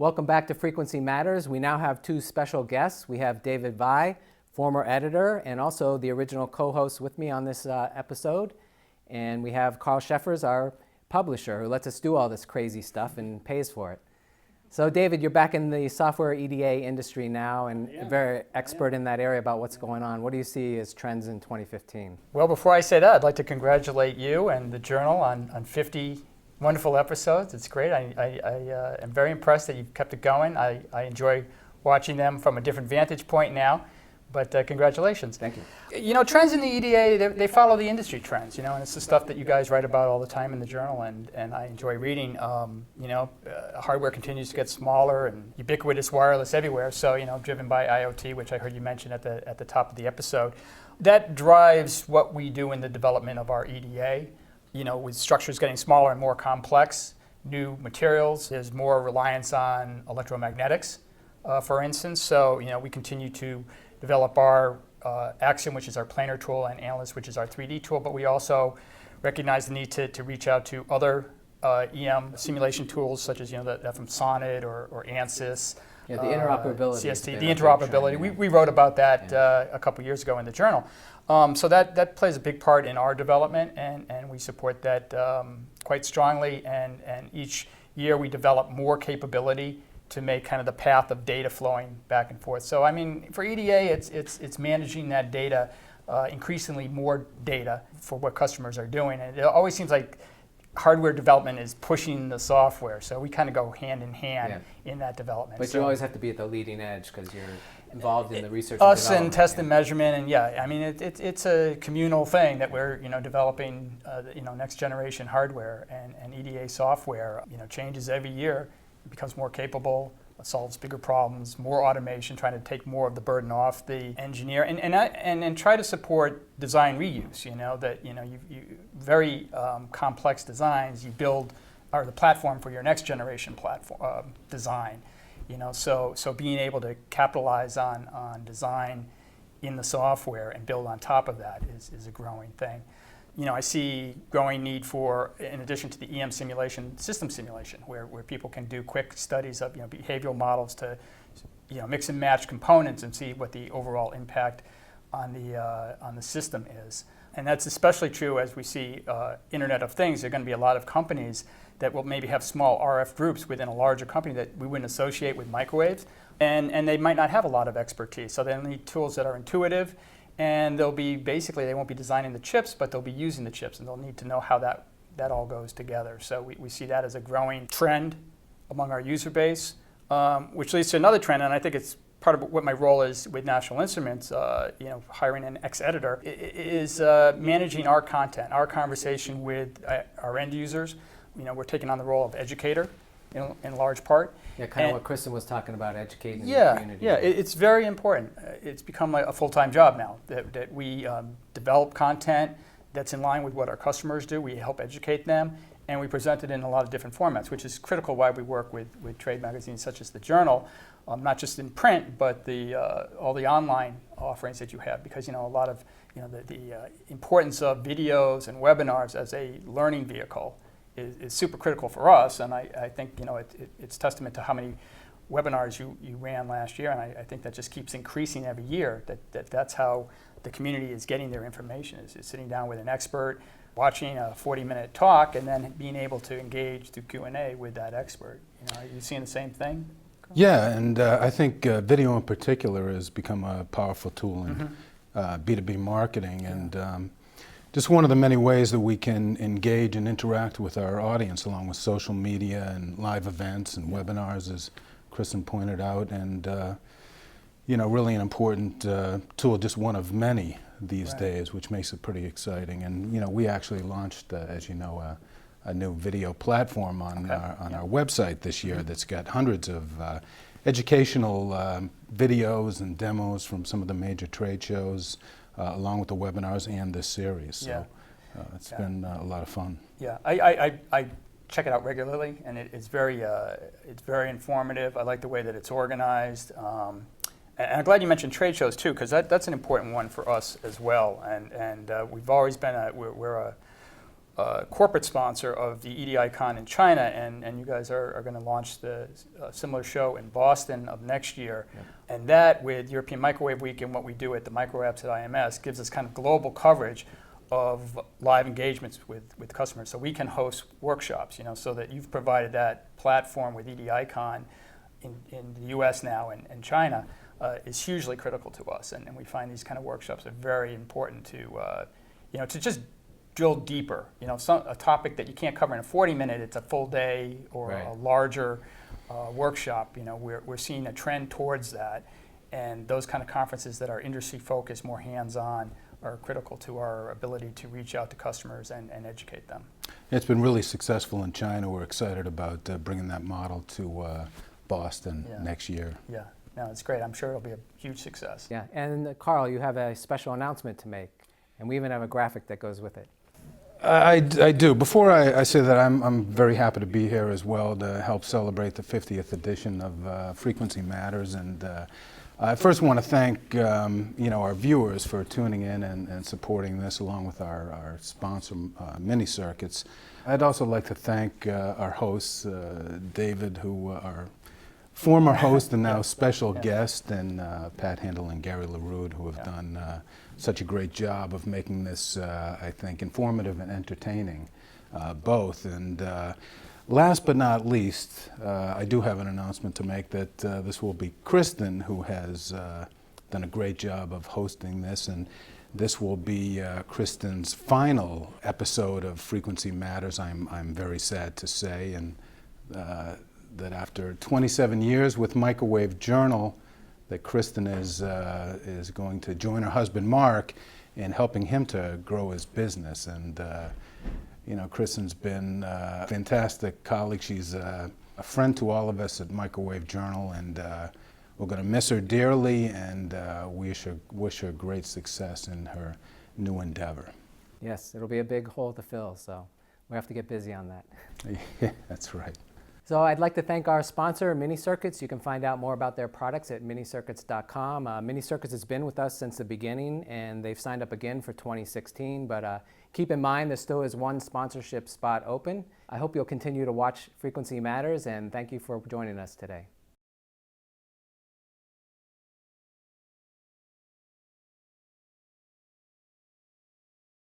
Welcome back to Frequency Matters. We now have two special guests. We have David Vye, former editor, and also the original co-host with me on this episode. And we have Carl Sheffers, our publisher, who lets us do all this crazy stuff and pays for it. So David, you're back in the software EDA industry now and very expert in that area about what's going on. What do you see as trends in 2015? Well, before I say that, I'd like to congratulate you and the Journal on 50 wonderful episodes. It's great. I am very impressed that you've kept it going. I enjoy watching them from a different vantage point now. But congratulations. Thank you. You know, trends in the EDA, they follow the industry trends, you know, and it's the stuff that you guys write about all the time in the Journal, and I enjoy reading. Hardware continues to get smaller and ubiquitous wireless everywhere, so, you know, driven by IoT, which I heard you mention at the top of the episode. That drives what we do in the development of our EDA, you know, with structures getting smaller and more complex, new materials, there's more reliance on electromagnetics, for instance, so, you know, we continue to develop our Axiom, which is our planar tool, and Analyst, which is our 3D tool, but we also recognize the need to reach out to other EM simulation tools, such as, you know, that from Sonnet or ANSYS. Yeah, the interoperability. CST, the interoperability. We wrote about that a couple years ago in the Journal. So that plays a big part in our development, and we support that quite strongly, and each year we develop more capability to make kind of the path of data flowing back and forth. So I mean, for EDA, it's managing that data, increasingly more data for what customers are doing. And it always seems like hardware development is pushing the software, so we kind of go hand in hand in that development. But so you always have to be at the leading edge because you're involved in the research us and development. and test and measurement, and I mean it's a communal thing that we're, you know, developing next generation hardware, and EDA software, you know, changes every year. It becomes more capable, solves bigger problems, more automation, trying to take more of the burden off the engineer, and try to support design reuse. You know, that, you know, you very complex designs you build are the platform for your next generation platform design. You know, so being able to capitalize on design in the software and build on top of that is a growing thing. You know, I see growing need for, in addition to the EM simulation, system simulation, where people can do quick studies of, you know, behavioral models to, you know, mix and match components and see what the overall impact on the system is. And that's especially true as we see Internet of Things. There are going to be a lot of companies that will maybe have small RF groups within a larger company that we wouldn't associate with microwaves, and they might not have a lot of expertise. So they'll need tools that are intuitive. And they'll be they won't be designing the chips, but they'll be using the chips, and they'll need to know how that all goes together. So we see that as a growing trend among our user base, which leads to another trend, and I think it's part of what my role is with National Instruments, you know, hiring an ex-editor, is managing our content, our conversation with our end users. You know, we're taking on the role of educator, you know, in large part. Yeah, kind of what Kristen was talking about, educating the community. Yeah, it's very important. It's become a full-time job now that we develop content that's in line with what our customers do. We help educate them, and we present it in a lot of different formats, which is critical why we work with trade magazines such as the Journal, not just in print, but all the online offerings that you have, because, you know, a lot of, you know, the importance of videos and webinars as a learning vehicle is super critical for us, and I think, you know, it's testament to how many webinars you ran last year, and I think that just keeps increasing every year, that's how the community is getting their information, is sitting down with an expert, watching a 40-minute talk, and then being able to engage through Q&A with that expert. You know, are you seeing the same thing? Yeah, and I think video in particular has become a powerful tool in B2B marketing, and just one of the many ways that we can engage and interact with our audience, along with social media and live events and webinars, as Kristen pointed out, and you know, really an important tool, just one of many these days, which makes it pretty exciting. And you know, we actually launched, as you know, a new video platform on our website this year that's got hundreds of educational videos and demos from some of the major trade shows, along with the webinars and this series. So it's been a lot of fun. Yeah, I check it out regularly, and it's very informative. I like the way that it's organized. And I'm glad you mentioned trade shows too, because that's an important one for us as well. And we've always been we're corporate sponsor of the EDI-Con in China, and you guys are going to launch the similar show in Boston of next year. Yep. And that, with European Microwave Week and what we do at the Micro Apps at IMS, gives us kind of global coverage of live engagements with customers. So we can host workshops, so that you've provided that platform with EDI-Con in the US now and China is hugely critical to us. And we find these kind of workshops are very important to just drill deeper. A topic that you can't cover in a 40-minute, it's a full day or Right. a larger workshop. We're seeing a trend towards that, and those kind of conferences that are industry focused, more hands-on, are critical to our ability to reach out to customers and educate them. It's been really successful in China. We're excited about bringing that model to Boston Yeah. next year. Yeah, no, it's great. I'm sure it'll be a huge success. Yeah, and Carl, you have a special announcement to make, and we even have a graphic that goes with it. I do. Before I say that, I'm very happy to be here as well to help celebrate the 50th edition of Frequency Matters. And I first want to thank our viewers for tuning in and supporting this, along with our sponsor, Mini Circuits. I'd also like to thank our hosts, David, who our former host and now special guest, and Pat Hindle and Gary LaRue, who have done such a great job of making this, I think, informative and entertaining, both. And last but not least, I do have an announcement to make that this will be Kristen who has done a great job of hosting this, and this will be Kristen's final episode of Frequency Matters. I'm very sad to say, and that after 27 years with Microwave Journal, that Kristen is going to join her husband Mark in helping him to grow his business. And Kristen's been a fantastic colleague. She's a friend to all of us at Microwave Journal, and we're going to miss her dearly, and wish her great success in her new endeavor. Yes, it'll be a big hole to fill, so we have to get busy on that. Yeah, that's right. So I'd like to thank our sponsor, Mini Circuits. You can find out more about their products at minicircuits.com. Mini Circuits has been with us since the beginning, and they've signed up again for 2016. But keep in mind, there still is one sponsorship spot open. I hope you'll continue to watch Frequency Matters, and thank you for joining us today.